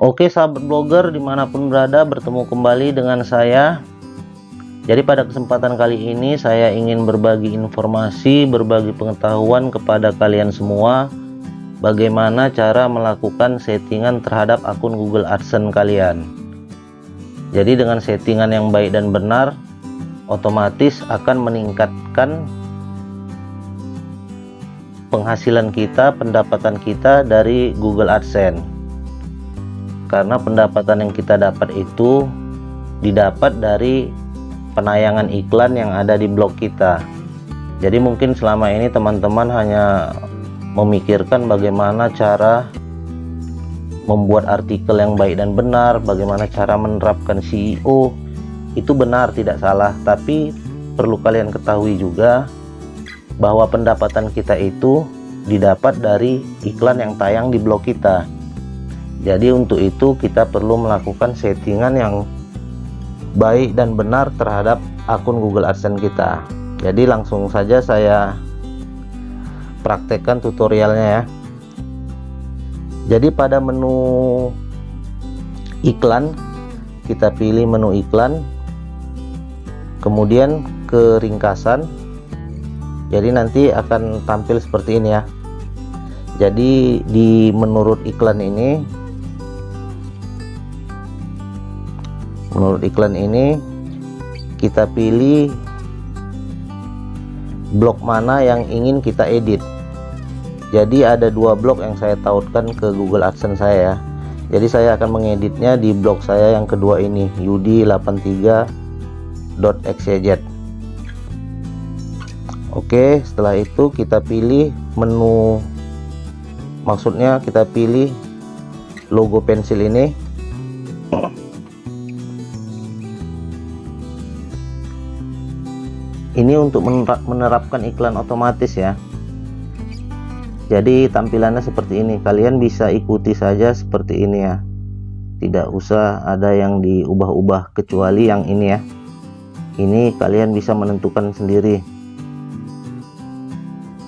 Oke sahabat blogger dimanapun berada, bertemu kembali dengan saya. Jadi pada kesempatan kali ini saya ingin berbagi informasi, berbagi pengetahuan kepada kalian semua bagaimana cara melakukan settingan terhadap akun Google AdSense kalian. Jadi dengan settingan yang baik dan benar, otomatis akan meningkatkan penghasilan kita, pendapatan kita dari Google AdSense. Karena pendapatan yang kita dapat itu didapat dari penayangan iklan yang ada di blog kita. Jadi mungkin selama ini teman-teman hanya memikirkan bagaimana cara membuat artikel yang baik dan benar, bagaimana cara menerapkan SEO. Itu benar, tidak salah, tapi perlu kalian ketahui juga bahwa pendapatan kita itu didapat dari iklan yang tayang di blog kita. Jadi untuk itu kita perlu melakukan settingan yang baik dan benar terhadap akun Google AdSense kita. Jadi langsung saja saya praktekkan tutorialnya ya. Jadi pada menu iklan, kita pilih menu iklan, kemudian ke ringkasan. Jadi nanti akan tampil seperti ini ya. Jadi di menurut iklan ini kita pilih blok mana yang ingin kita edit. Jadi ada dua blok yang saya tautkan ke Google AdSense saya ya. Jadi saya akan mengeditnya di blog saya yang kedua ini, yudi83.xyz. Oke, setelah itu kita pilih menu, maksudnya kita pilih logo pensil ini. Ini untuk menerapkan iklan otomatis ya. Jadi tampilannya seperti ini, kalian bisa ikuti saja seperti ini ya, tidak usah ada yang diubah-ubah kecuali yang ini ya. Ini kalian bisa menentukan sendiri.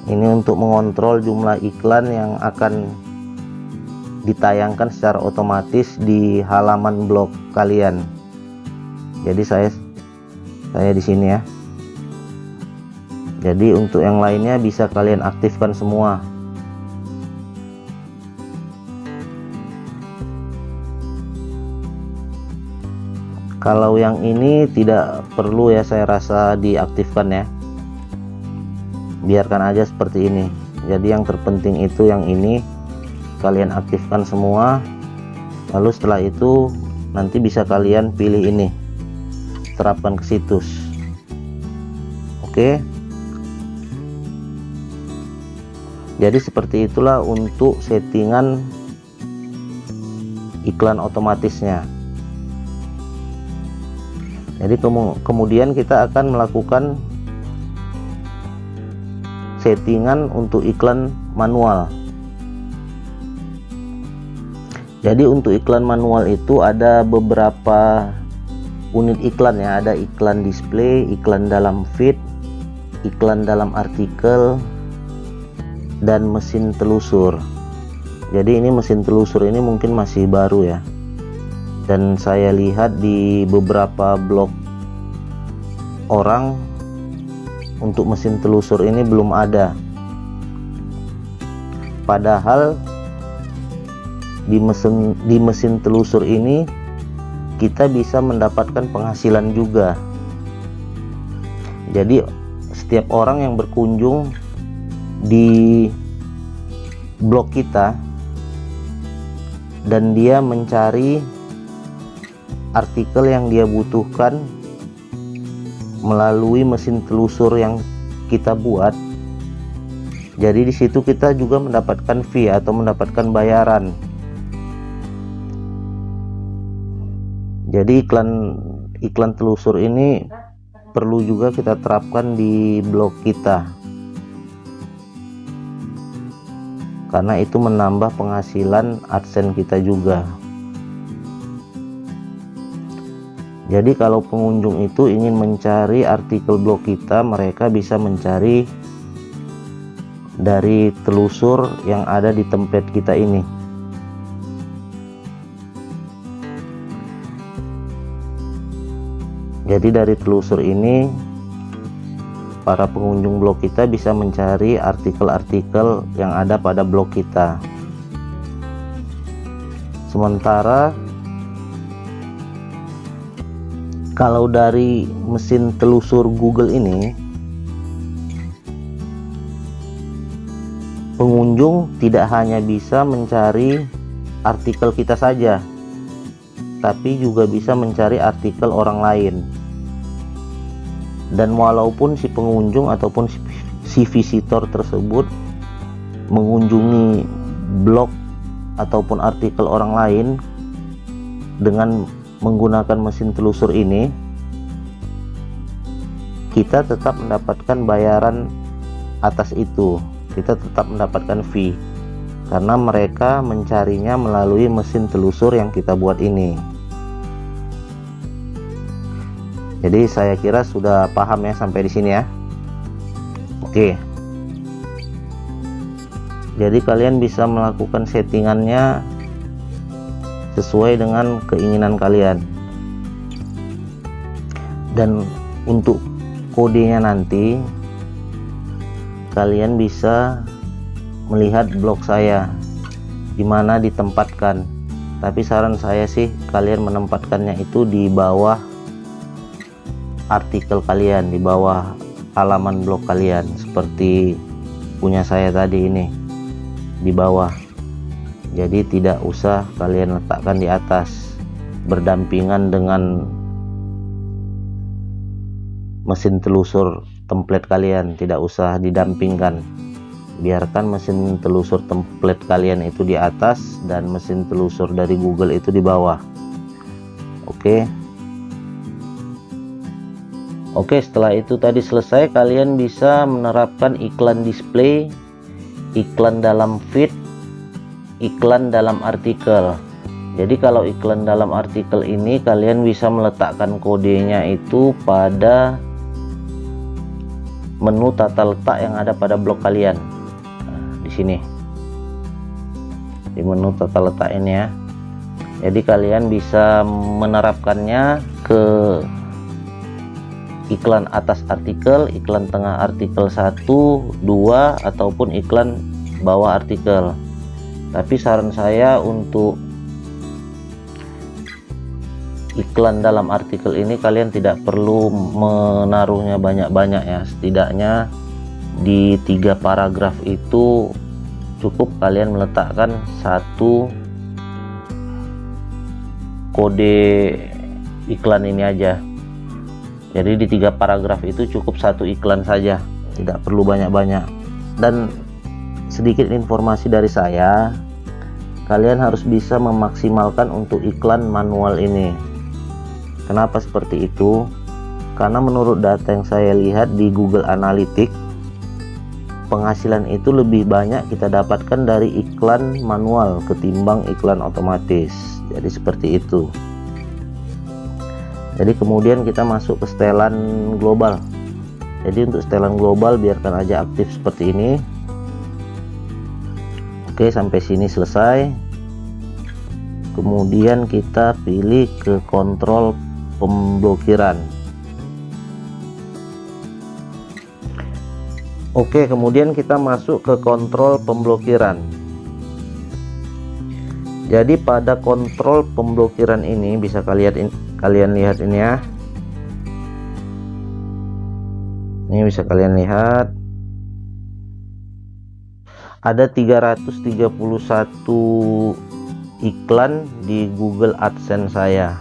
Ini untuk mengontrol jumlah iklan yang akan ditayangkan secara otomatis di halaman blog kalian. Jadi saya di sini ya. Jadi untuk yang lainnya bisa kalian aktifkan semua. Kalau yang ini tidak perlu ya, saya rasa diaktifkan ya. Biarkan aja seperti ini. Jadi yang terpenting itu yang ini kalian aktifkan semua. Lalu setelah itu nanti bisa kalian pilih ini, terapkan ke situs. Oke. Jadi seperti itulah untuk settingan iklan otomatisnya. Jadi kemudian kita akan melakukan settingan untuk iklan manual. Jadi untuk iklan manual itu ada beberapa unit iklan ya, ada iklan display, iklan dalam feed, iklan dalam artikel, dan mesin telusur. Jadi ini mesin telusur ini mungkin masih baru ya, dan saya lihat di beberapa blog orang untuk mesin telusur ini belum ada. Padahal di mesin telusur ini kita bisa mendapatkan penghasilan juga. Jadi setiap orang yang berkunjung di blog kita dan dia mencari artikel yang dia butuhkan melalui mesin telusur yang kita buat, jadi di situ kita juga mendapatkan fee atau mendapatkan bayaran. Jadi iklan telusur ini perlu juga kita terapkan di blog kita, karena itu menambah penghasilan AdSense kita juga. Jadi kalau pengunjung itu ingin mencari artikel blog kita, mereka bisa mencari dari telusur yang ada di template kita ini. Jadi dari telusur ini para pengunjung blog kita bisa mencari artikel-artikel yang ada pada blog kita. Sementara kalau dari mesin telusur Google ini, pengunjung tidak hanya bisa mencari artikel kita saja, tapi juga bisa mencari artikel orang lain. Dan walaupun si pengunjung ataupun si visitor tersebut mengunjungi blog ataupun artikel orang lain dengan menggunakan mesin telusur ini, kita tetap mendapatkan bayaran atas itu. Kita tetap mendapatkan fee karena mereka mencarinya melalui mesin telusur yang kita buat ini. Jadi saya kira sudah paham ya sampai di sini ya. Oke. Jadi kalian bisa melakukan settingannya sesuai dengan keinginan kalian. Dan untuk kodenya nanti kalian bisa melihat blog saya di mana ditempatkan. Tapi saran saya sih kalian menempatkannya itu di bawah artikel kalian, di bawah halaman blog kalian, seperti punya saya tadi ini di bawah. Jadi tidak usah kalian letakkan di atas berdampingan dengan mesin telusur template kalian, tidak usah didampingkan. Biarkan mesin telusur template kalian itu di atas dan mesin telusur dari Google itu di bawah. Oke, setelah itu tadi selesai, kalian bisa menerapkan iklan display, iklan dalam feed, iklan dalam artikel. Jadi kalau iklan dalam artikel ini kalian bisa meletakkan kodenya itu pada menu tata letak yang ada pada blog kalian. Nah, di sini di menu tata letak ini ya. Jadi kalian bisa menerapkannya ke iklan atas artikel, iklan tengah artikel 1, 2, ataupun iklan bawah artikel. Tapi saran saya untuk iklan dalam artikel ini kalian tidak perlu menaruhnya banyak-banyak ya. Setidaknya di 3 paragraf itu cukup kalian meletakkan satu kode iklan ini aja. Jadi di 3 paragraf itu cukup satu iklan saja, tidak perlu banyak-banyak. Dan sedikit informasi dari saya, kalian harus bisa memaksimalkan untuk iklan manual ini. Kenapa seperti itu? Karena menurut data yang saya lihat di Google Analytics, penghasilan itu lebih banyak kita dapatkan dari iklan manual ketimbang iklan otomatis. Jadi seperti itu. Jadi kemudian kita masuk ke setelan global. Jadi untuk setelan global biarkan aja aktif seperti ini. Oke, sampai sini selesai. Kemudian kita pilih ke kontrol pemblokiran. Oke, kemudian kita masuk ke kontrol pemblokiran. Jadi pada kontrol pemblokiran ini bisa kalian lihat ini ya. Ini bisa kalian lihat ada 331 iklan di Google AdSense saya.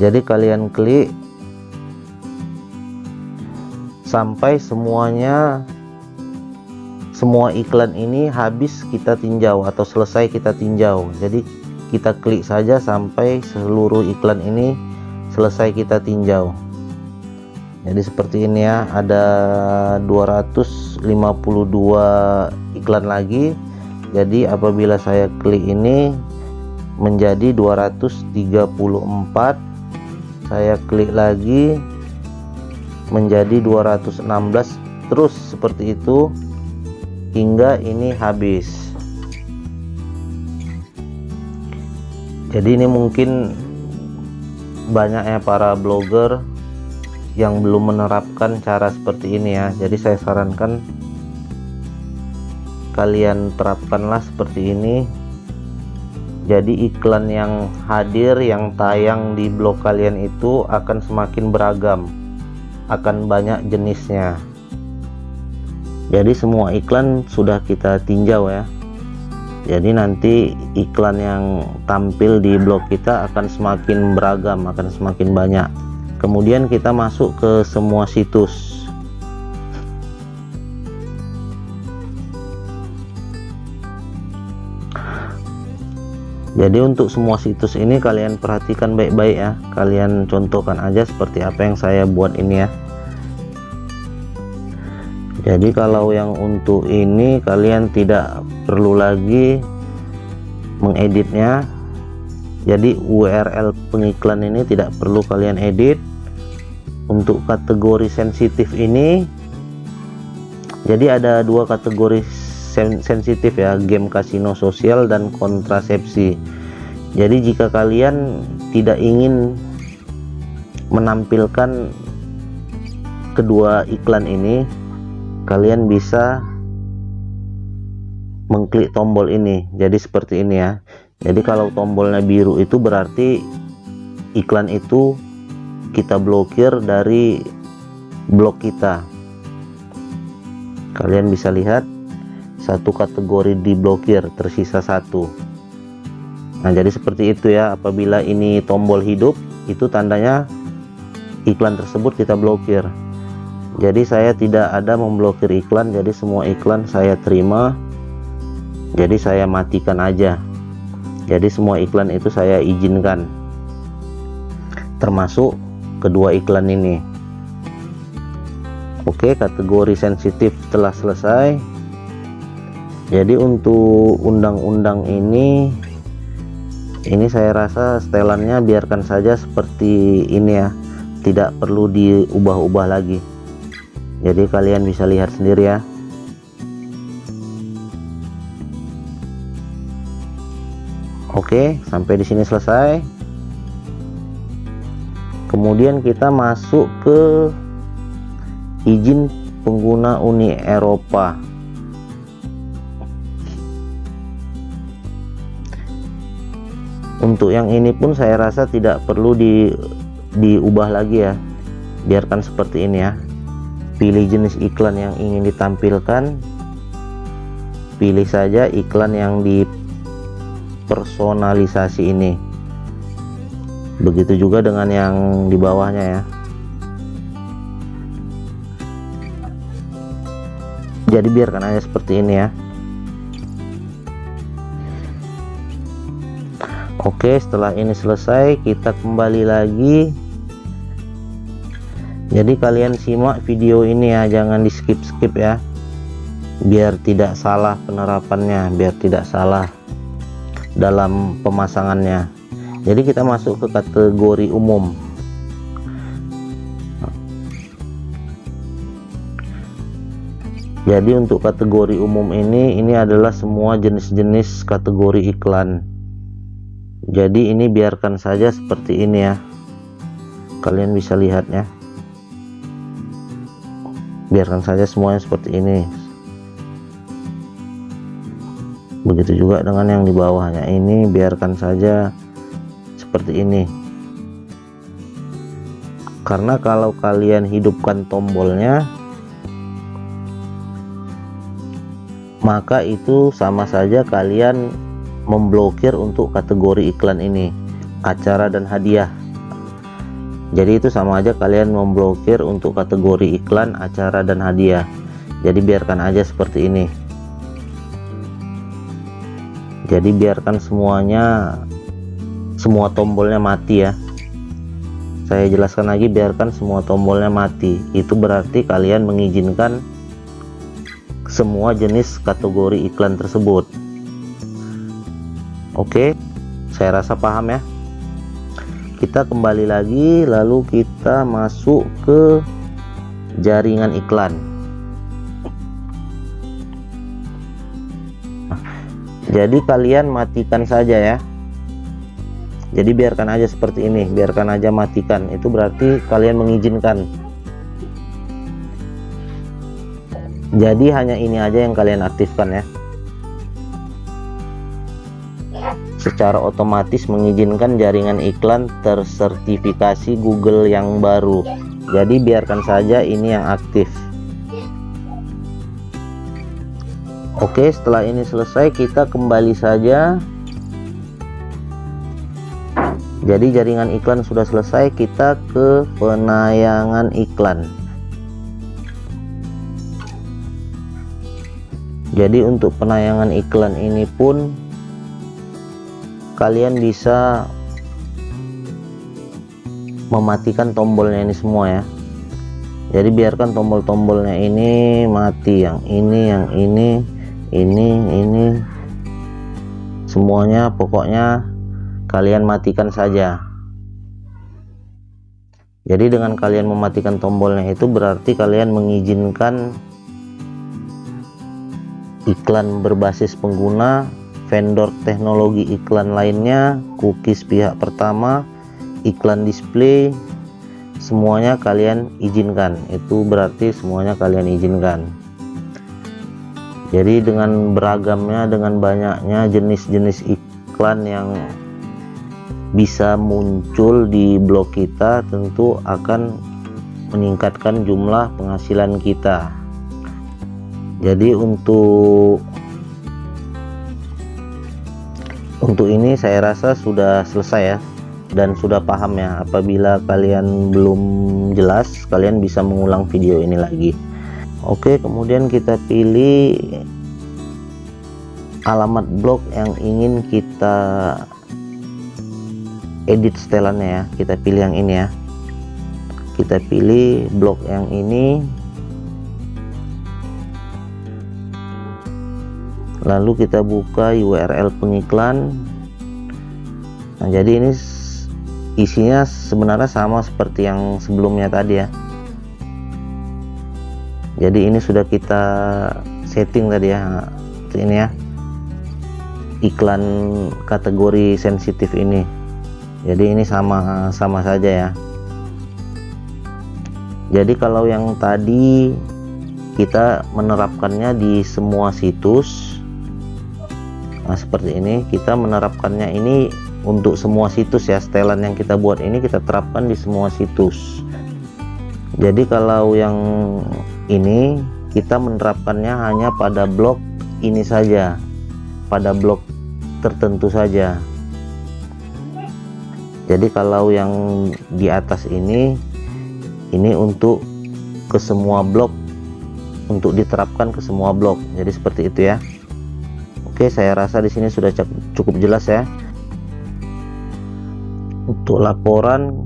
Jadi kalian klik sampai semua iklan ini habis kita tinjau atau selesai kita tinjau. Jadi kita klik saja sampai seluruh iklan ini selesai kita tinjau. Jadi seperti ini ya, ada 252 iklan lagi. Jadi apabila saya klik ini menjadi 234, saya klik lagi menjadi 216, terus seperti itu hingga ini habis. Jadi ini mungkin banyaknya para blogger yang belum menerapkan cara seperti ini ya. Jadi saya sarankan kalian terapkanlah seperti ini. Jadi iklan yang hadir, yang tayang di blog kalian itu akan semakin beragam, akan banyak jenisnya. Jadi semua iklan sudah kita tinjau ya. Jadi nanti iklan yang tampil di blog kita akan semakin beragam, akan semakin banyak. Kemudian kita masuk ke semua situs. Jadi untuk semua situs ini kalian perhatikan baik-baik ya. Kalian contohkan aja seperti apa yang saya buat ini ya. Jadi kalau yang untuk ini kalian tidak perlu lagi mengeditnya. Jadi URL pengiklan ini tidak perlu kalian edit. Untuk kategori sensitif ini, jadi ada dua kategori sensitif ya, game kasino sosial dan kontrasepsi. Jadi jika kalian tidak ingin menampilkan kedua iklan ini, kalian bisa mengklik tombol ini. Jadi seperti ini ya. Jadi kalau tombolnya biru itu berarti iklan itu kita blokir dari blog kita. Kalian bisa lihat satu kategori diblokir, tersisa satu. Nah jadi seperti itu ya. Apabila ini tombol hidup, itu tandanya iklan tersebut kita blokir. Jadi saya tidak ada memblokir iklan, jadi semua iklan saya terima. Jadi saya matikan aja. Jadi semua iklan itu saya izinkan, termasuk kedua iklan ini. Oke, kategori sensitif telah selesai. Jadi untuk undang-undang ini saya rasa setelannya biarkan saja seperti ini ya, tidak perlu diubah-ubah lagi. Jadi kalian bisa lihat sendiri ya. Oke, sampai di sini selesai. Kemudian kita masuk ke izin pengguna Uni Eropa. Untuk yang ini pun saya rasa tidak perlu diubah lagi ya. Biarkan seperti ini ya. Pilih jenis iklan yang ingin ditampilkan. Pilih saja iklan yang dipersonalisasi ini. Begitu juga dengan yang di bawahnya ya. Jadi biarkan aja seperti ini ya. Oke, setelah ini selesai, kita kembali lagi. Jadi kalian simak video ini ya, jangan di skip-skip ya, biar tidak salah penerapannya, biar tidak salah dalam pemasangannya. Jadi kita masuk ke kategori umum. Jadi untuk kategori umum ini adalah semua jenis-jenis kategori iklan. Jadi ini biarkan saja seperti ini ya. Kalian bisa lihatnya. Biarkan saja semuanya seperti ini. Begitu juga dengan yang di bawahnya ini, biarkan saja seperti ini. Karena kalau kalian hidupkan tombolnya, maka itu sama saja kalian memblokir untuk kategori iklan ini, acara dan hadiah. Jadi itu sama aja kalian memblokir untuk kategori iklan, acara dan hadiah. Jadi biarkan aja seperti ini. Jadi biarkan semuanya, semua tombolnya mati ya. Saya jelaskan lagi, biarkan semua tombolnya mati. Itu berarti kalian mengizinkan semua jenis kategori iklan tersebut. Oke, saya rasa paham ya. Kita kembali lagi, lalu kita masuk ke jaringan iklan. Jadi kalian matikan saja ya. Jadi biarkan aja seperti ini, biarkan aja matikan, itu berarti kalian mengizinkan. Jadi hanya ini aja yang kalian aktifkan ya. Secara otomatis mengizinkan jaringan iklan tersertifikasi Google yang baru. Jadi biarkan saja ini yang aktif. Oke, setelah ini selesai kita kembali saja. Jadi jaringan iklan sudah selesai, kita ke penayangan iklan. Jadi untuk penayangan iklan ini pun kalian bisa mematikan tombolnya ini semua ya. Jadi biarkan tombol-tombolnya ini mati, yang ini semuanya pokoknya kalian matikan saja. Jadi dengan kalian mematikan tombolnya itu berarti kalian mengizinkan iklan berbasis pengguna, vendor teknologi iklan lainnya, cookies pihak pertama, iklan display, semuanya kalian izinkan. Itu berarti semuanya kalian izinkan. Jadi dengan beragamnya, dengan banyaknya jenis-jenis iklan yang bisa muncul di blog kita, tentu akan meningkatkan jumlah penghasilan kita. Jadi untuk ini saya rasa sudah selesai ya, dan sudah paham ya. Apabila kalian belum jelas, kalian bisa mengulang video ini lagi. Oke, kemudian kita pilih alamat blog yang ingin kita edit setelannya ya. Kita pilih yang ini ya. Kita pilih blog yang ini. Lalu kita buka URL pengiklan. Nah, jadi ini isinya sebenarnya sama seperti yang sebelumnya tadi ya. Jadi ini sudah kita setting tadi ya. Ini ya, iklan kategori sensitif ini. Jadi ini sama saja ya. Jadi kalau yang tadi kita menerapkannya di semua situs, nah seperti ini kita menerapkannya ini untuk semua situs ya. Setelan yang kita buat ini kita terapkan di semua situs. Jadi kalau yang ini kita menerapkannya hanya pada blog ini saja, pada blog tertentu saja. Jadi kalau yang di atas ini untuk ke semua blog, untuk diterapkan ke semua blog. Jadi seperti itu ya. Oke, saya rasa di sini sudah cukup jelas ya. Untuk laporan,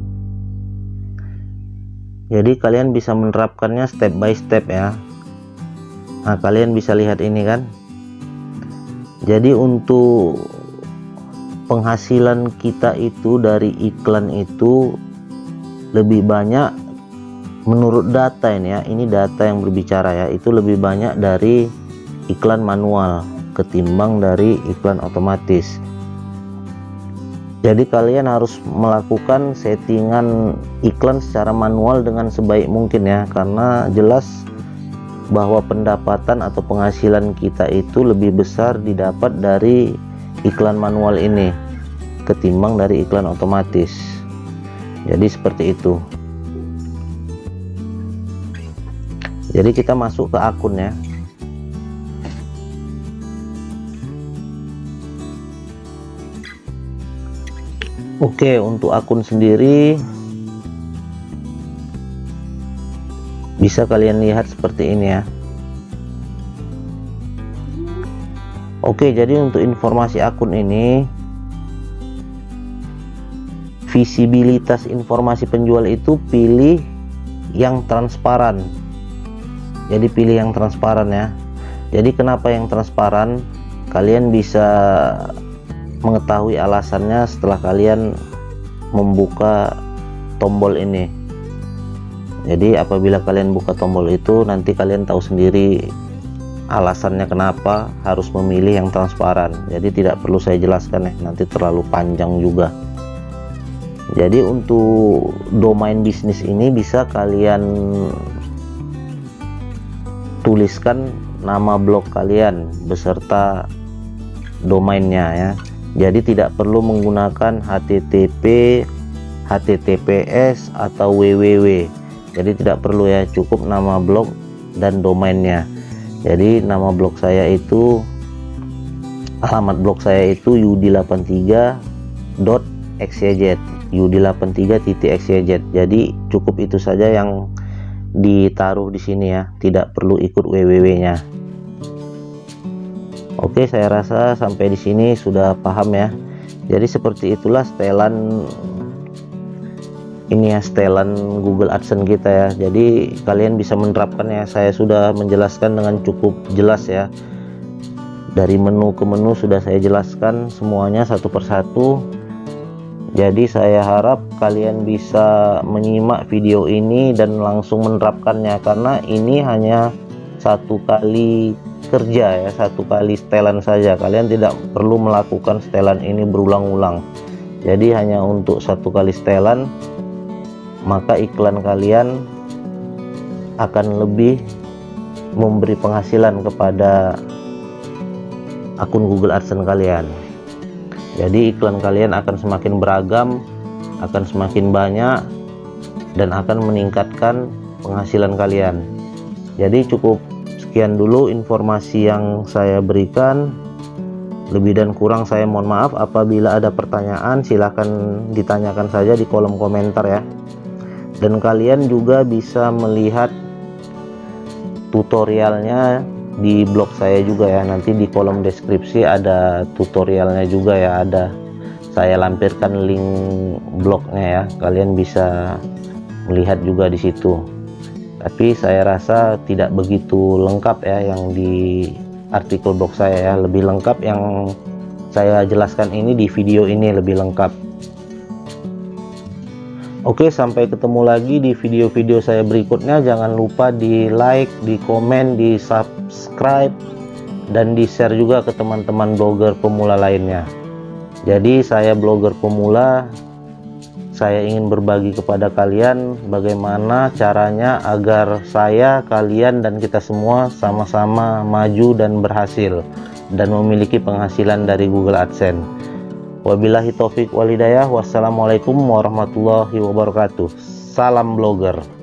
jadi kalian bisa menerapkannya step by step ya. Nah, kalian bisa lihat ini kan. Jadi untuk penghasilan kita itu dari iklan itu lebih banyak menurut data ini ya. Ini data yang berbicara ya. Itu lebih banyak dari iklan manual ketimbang dari iklan otomatis. Jadi kalian harus melakukan settingan iklan secara manual dengan sebaik mungkin ya, karena jelas bahwa pendapatan atau penghasilan kita itu lebih besar didapat dari iklan manual ini ketimbang dari iklan otomatis. Jadi seperti itu. Jadi kita masuk ke akun ya. Oke, untuk akun sendiri bisa kalian lihat seperti ini ya. Oke, jadi untuk informasi akun ini, visibilitas informasi penjual itu pilih yang transparan. Jadi pilih yang transparan ya. Jadi kenapa yang transparan? Kalian bisa mengetahui alasannya setelah kalian membuka tombol ini. Jadi apabila kalian buka tombol itu, nanti kalian tahu sendiri alasannya kenapa harus memilih yang transparan. Jadi tidak perlu saya jelaskan ya, nanti terlalu panjang juga. Jadi untuk domain bisnis ini bisa kalian tuliskan nama blog kalian beserta domainnya ya. Jadi tidak perlu menggunakan http, https atau www. Jadi tidak perlu ya, cukup nama blog dan domainnya. Jadi nama blog saya itu, alamat blog saya itu yudi83.xyz, yudi83.xyz. Jadi cukup itu saja yang ditaruh di sini ya, tidak perlu ikut www-nya. Oke, saya rasa sampai di sini sudah paham ya. Jadi seperti itulah setelan ini ya, setelan Google AdSense kita ya. Jadi kalian bisa menerapkannya. Saya sudah menjelaskan dengan cukup jelas ya. Dari menu ke menu sudah saya jelaskan semuanya satu persatu. Jadi saya harap kalian bisa menyimak video ini dan langsung menerapkannya, karena ini hanya satu kali kerja ya, satu kali setelan saja. Kalian tidak perlu melakukan setelan ini berulang-ulang. Jadi hanya untuk satu kali setelan, maka iklan kalian akan lebih memberi penghasilan kepada akun Google AdSense kalian. Jadi iklan kalian akan semakin beragam, akan semakin banyak, dan akan meningkatkan penghasilan kalian. Jadi cukup sekian dulu informasi yang saya berikan. Lebih dan kurang saya mohon maaf. Apabila ada pertanyaan silahkan ditanyakan saja di kolom komentar ya. Dan kalian juga bisa melihat tutorialnya di blog saya juga ya. Nanti di kolom deskripsi ada tutorialnya juga ya, ada saya lampirkan link blognya ya, kalian bisa melihat juga di situ. Tapi saya rasa tidak begitu lengkap ya yang di artikel blog saya ya, lebih lengkap yang saya jelaskan ini di video ini, lebih lengkap. Oke, sampai ketemu lagi di video-video saya berikutnya. Jangan lupa di like, di komen, di subscribe, dan di share juga ke teman-teman blogger pemula lainnya. Jadi saya blogger pemula, saya ingin berbagi kepada kalian bagaimana caranya agar saya, kalian, dan kita semua sama-sama maju dan berhasil dan memiliki penghasilan dari Google AdSense. Wabillahi taufik wal hidayah. Wassalamualaikum warahmatullahi wabarakatuh. Salam blogger.